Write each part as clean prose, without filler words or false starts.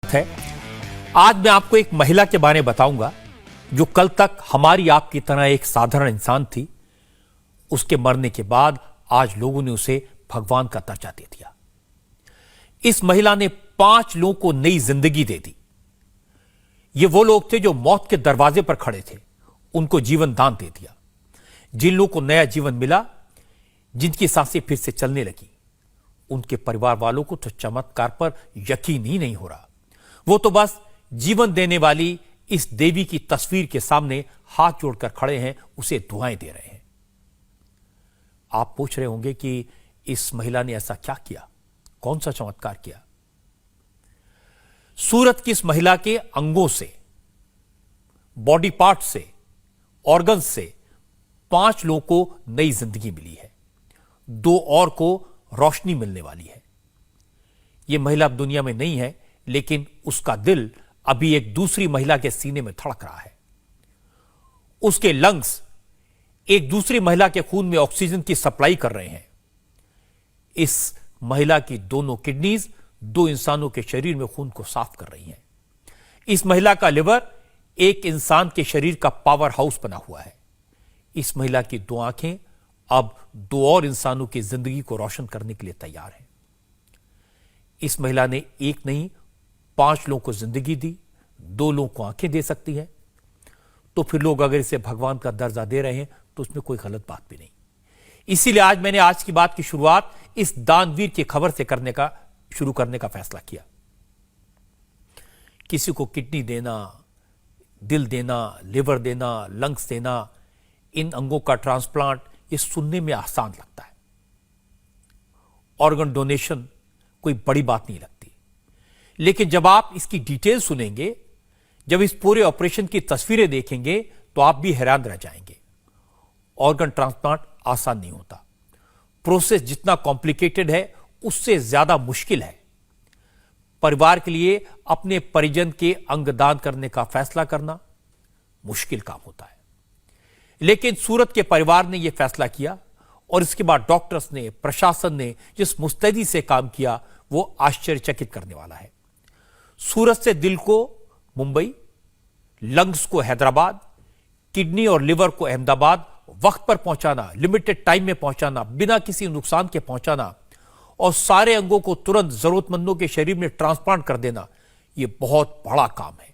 है। आज मैं आपको एक महिला के बारे में बताऊंगा जो कल तक हमारी आपकी तरह एक साधारण इंसान थी। उसके मरने के बाद आज लोगों ने उसे भगवान का दर्जा दे दिया। इस महिला ने 5 लोगों को नई जिंदगी दे दी। ये वो लोग थे जो मौत के दरवाजे पर खड़े थे, उनको जीवन दान दे दिया। जिन लोगों को नया जीवन मिला, जिनकी सांसें फिर से चलने लगी, उनके परिवार वालों को तो चमत्कार पर यकीन ही नहीं हो रहा। वो तो बस जीवन देने वाली इस देवी की तस्वीर के सामने हाथ जोड़कर खड़े हैं, उसे दुआएं दे रहे हैं। आप पूछ रहे होंगे कि इस महिला ने ऐसा क्या किया, कौन सा चमत्कार किया? सूरत की इस महिला के अंगों से, बॉडी पार्ट से, ऑर्गन से 5 लोगों को नई जिंदगी मिली है। 2 और को रोशनी मिलने वाली है। यह महिला अब दुनिया में नहीं है, लेकिन उसका दिल अभी एक दूसरी महिला के सीने में धड़क रहा है। उसके लंग्स एक दूसरी महिला के खून में ऑक्सीजन की सप्लाई कर रहे हैं। इस महिला की दोनों किडनीज 2 इंसानों के शरीर में खून को साफ कर रही हैं। इस महिला का लिवर एक इंसान के शरीर का पावर हाउस बना हुआ है। इस महिला की 2 आंखें अब 2 और इंसानों की जिंदगी को रोशन करने के लिए तैयार हैं। इस महिला ने एक नहीं 5 लोगों को जिंदगी दी, 2 लोगों को आंखें दे सकती है। तो फिर लोग अगर इसे भगवान का दर्जा दे रहे हैं तो उसमें कोई गलत बात भी नहीं। इसीलिए आज मैंने आज की बात की शुरुआत इस दानवीर की खबर से शुरू करने का फैसला किया। किसी को किडनी देना, दिल देना, लिवर देना, लंग्स देना, इन अंगों का ट्रांसप्लांट, ये सुनने में आसान लगता है। ऑर्गन डोनेशन कोई बड़ी बात नहीं लगती, लेकिन जब आप इसकी डिटेल सुनेंगे, जब इस पूरे ऑपरेशन की तस्वीरें देखेंगे, तो आप भी हैरान रह जाएंगे। ऑर्गन ट्रांसप्लांट आसान नहीं होता। प्रोसेस जितना कॉम्प्लिकेटेड है, उससे ज्यादा मुश्किल है। परिवार के लिए अपने परिजन के अंग दान करने का फैसला करना मुश्किल काम होता है, लेकिन सूरत के परिवार ने यह फैसला किया और इसके बाद डॉक्टर्स ने, प्रशासन ने जिस मुस्तैदी से काम किया, वो आश्चर्यचकित करने वाला है। सूरत से दिल को मुंबई, लंग्स को हैदराबाद, किडनी और लिवर को अहमदाबाद वक्त पर पहुंचाना, लिमिटेड टाइम में पहुंचाना, बिना किसी नुकसान के पहुंचाना और सारे अंगों को तुरंत जरूरतमंदों के शरीर में ट्रांसप्लांट कर देना, यह बहुत बड़ा काम है।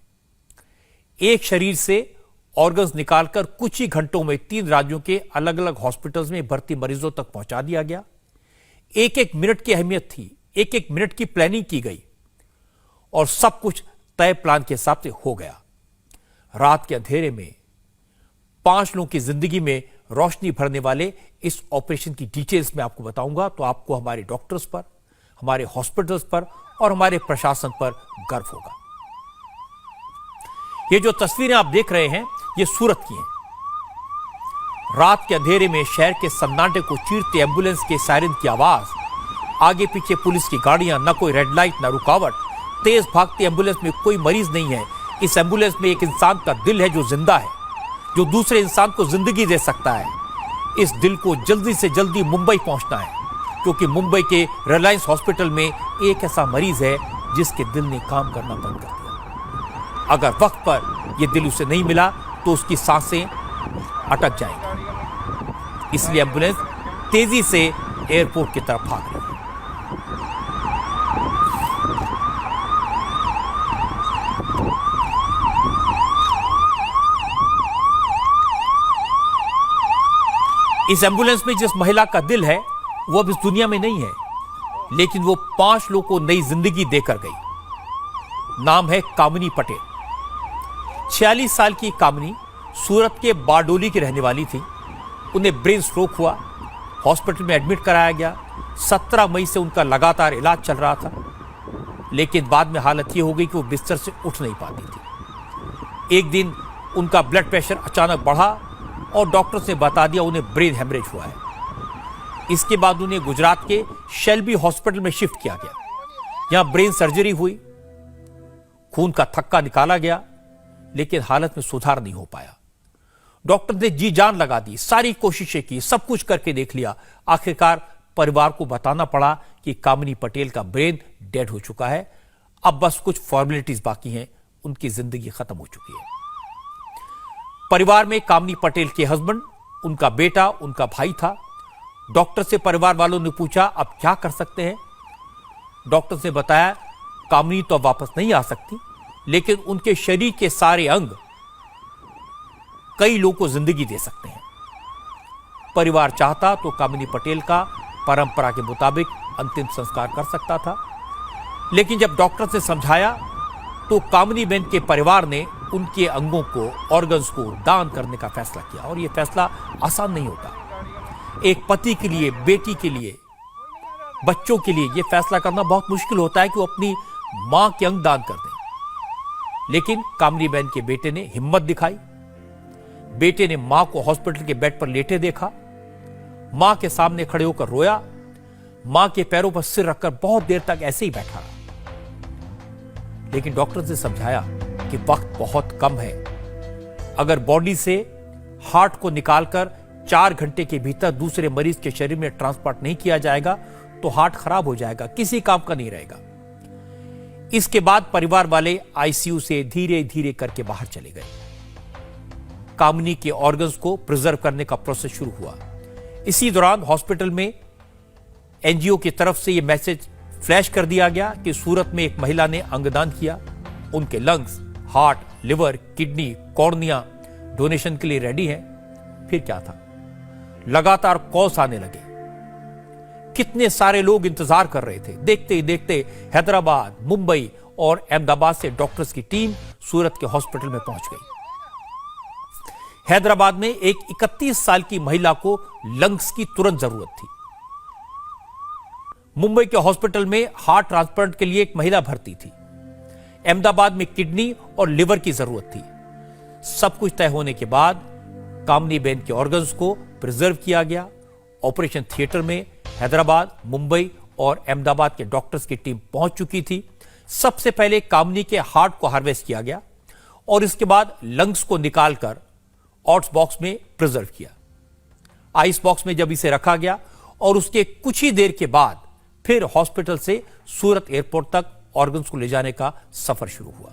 एक शरीर से ऑर्गन्स निकालकर कुछ ही घंटों में 3 राज्यों के अलग अलग हॉस्पिटल्स में भर्ती मरीजों तक पहुंचा दिया गया। 1-1 मिनट की अहमियत थी, 1-1 मिनट की प्लानिंग की गई और सब कुछ तय प्लान के हिसाब से हो गया। रात के अंधेरे में 5 लोगों की जिंदगी में रोशनी भरने वाले इस ऑपरेशन की डिटेल्स में आपको बताऊंगा, तो आपको हमारे डॉक्टर्स पर, हमारे हॉस्पिटल्स पर और हमारे प्रशासन पर गर्व होगा। ये जो तस्वीरें आप देख रहे हैं, ये सूरत की हैं। रात के अंधेरे में शहर के सन्नाटे को चीरते एम्बुलेंस के सायरन की आवाज, आगे पीछे पुलिस की गाड़ियां, न कोई रेड लाइट, न रुकावट। तेज भागती एम्बुलेंस में कोई मरीज नहीं है। इस एम्बुलेंस में एक इंसान का दिल है जो जिंदा है, जो दूसरे इंसान को जिंदगी दे सकता है। इस दिल को जल्दी से जल्दी मुंबई पहुंचना है, क्योंकि मुंबई के रिलायंस हॉस्पिटल में एक ऐसा मरीज है जिसके दिल ने काम करना बंद कर दिया। अगर वक्त पर यह दिल उसे नहीं मिला तो उसकी सांसें अटक जाएंगी। इसलिए एम्बुलेंस तेजी से एयरपोर्ट की तरफ भाग रही है। इस एम्बुलेंस में जिस महिला का दिल है, वो अब इस दुनिया में नहीं है, लेकिन वो 5 लोगों को नई जिंदगी देकर गई। नाम है कामिनी पटेल। 46 साल की कामिनी सूरत के बारडोली की रहने वाली थी। उन्हें ब्रेन स्ट्रोक हुआ, हॉस्पिटल में एडमिट कराया गया। 17 मई से उनका लगातार इलाज चल रहा था, लेकिन बाद में हालत यह हो गई कि वो बिस्तर से उठ नहीं पाती थी। एक दिन उनका ब्लड प्रेशर अचानक बढ़ा और डॉक्टर्स ने बता दिया उन्हें ब्रेन हेमरेज हुआ है। इसके बाद उन्हें गुजरात के शेल्बी हॉस्पिटल में शिफ्ट किया गया। यहां ब्रेन सर्जरी हुई, खून का थक्का निकाला गया, लेकिन हालत में सुधार नहीं हो पाया। डॉक्टर ने जी जान लगा दी, सारी कोशिशें की, सब कुछ करके देख लिया। आखिरकार परिवार को बताना पड़ा कि कामिनी पटेल का ब्रेन डेड हो चुका है। अब बस कुछ फॉर्मेलिटीज बाकी हैं, उनकी जिंदगी खत्म हो चुकी है। परिवार में कामनी पटेल के हस्बैंड, उनका बेटा, उनका भाई था। डॉक्टर से परिवार वालों ने पूछा अब क्या कर सकते हैं। डॉक्टर ने बताया कामनी तो अब वापस नहीं आ सकती, लेकिन उनके शरीर के सारे अंग कई लोगों को जिंदगी दे सकते हैं। परिवार चाहता तो कामिनी पटेल का परंपरा के मुताबिक अंतिम संस्कार कर सकता था, लेकिन जब डॉक्टर से समझाया तो कामिनी बेन के परिवार ने उनके अंगों को, ऑर्गन्स को दान करने का फैसला किया। और यह फैसला आसान नहीं होता। एक पति के लिए, बेटी के लिए, बच्चों के लिए यह फैसला करना बहुत मुश्किल होता है कि वो अपनी मां के अंग दान कर दें। लेकिन कामिनी बेन के बेटे ने हिम्मत दिखाई। बेटे ने मां को हॉस्पिटल के बेड पर लेटे देखा, मां के सामने खड़े होकर रोया, मां के पैरों पर सिर रखकर बहुत देर तक ऐसे ही बैठा रहा। लेकिन डॉक्टर ने समझाया कि वक्त बहुत कम है। अगर बॉडी से हार्ट को निकालकर 4 घंटे के भीतर दूसरे मरीज के शरीर में ट्रांसप्लांट नहीं किया जाएगा तो हार्ट खराब हो जाएगा, किसी काम का नहीं रहेगा। इसके बाद परिवार वाले आईसीयू से धीरे धीरे करके बाहर चले गए। कामिनी के ऑर्गन्स को प्रिजर्व करने का प्रोसेस शुरू हुआ। इसी दौरान हॉस्पिटल में एनजीओ की तरफ से यह मैसेज फ्लैश कर दिया गया कि सूरत में एक महिला ने अंगदान किया। उनके lungs, heart, liver, kidney, cornea donation के लिए रेडी हैं। फिर क्या था? लगातार कॉल्स आने लगे। कितने सारे लोग इंतजार कर रहे थे। देखते ही देखते हैदराबाद, मुंबई और अहमदाबाद से डॉक्टर्स की टीम सूरत के हॉस्पिटल में पहुंच गई। हैदराबाद में एक 31 साल की महिला को लंग्स की तुरंत जरूरत थी। मुंबई के हॉस्पिटल में हार्ट ट्रांसप्लांट के लिए एक महिला भर्ती थी। अहमदाबाद में किडनी और लिवर की जरूरत थी। सब कुछ तय होने के बाद कामिनी बेन के ऑर्गन्स को प्रिजर्व किया गया। ऑपरेशन थिएटर में हैदराबाद, मुंबई और अहमदाबाद के डॉक्टर्स की टीम पहुंच चुकी थी। सबसे पहले कामिनी के हार्ट को हार्वेस्ट किया गया और इसके बाद लंग्स को निकालकर ऑट्स बॉक्स में प्रिजर्व किया। आइस बॉक्स में जब इसे रखा गया और उसके कुछ ही देर के बाद फिर हॉस्पिटल से सूरत एयरपोर्ट तक ऑर्गन्स को ले जाने का सफर शुरू हुआ।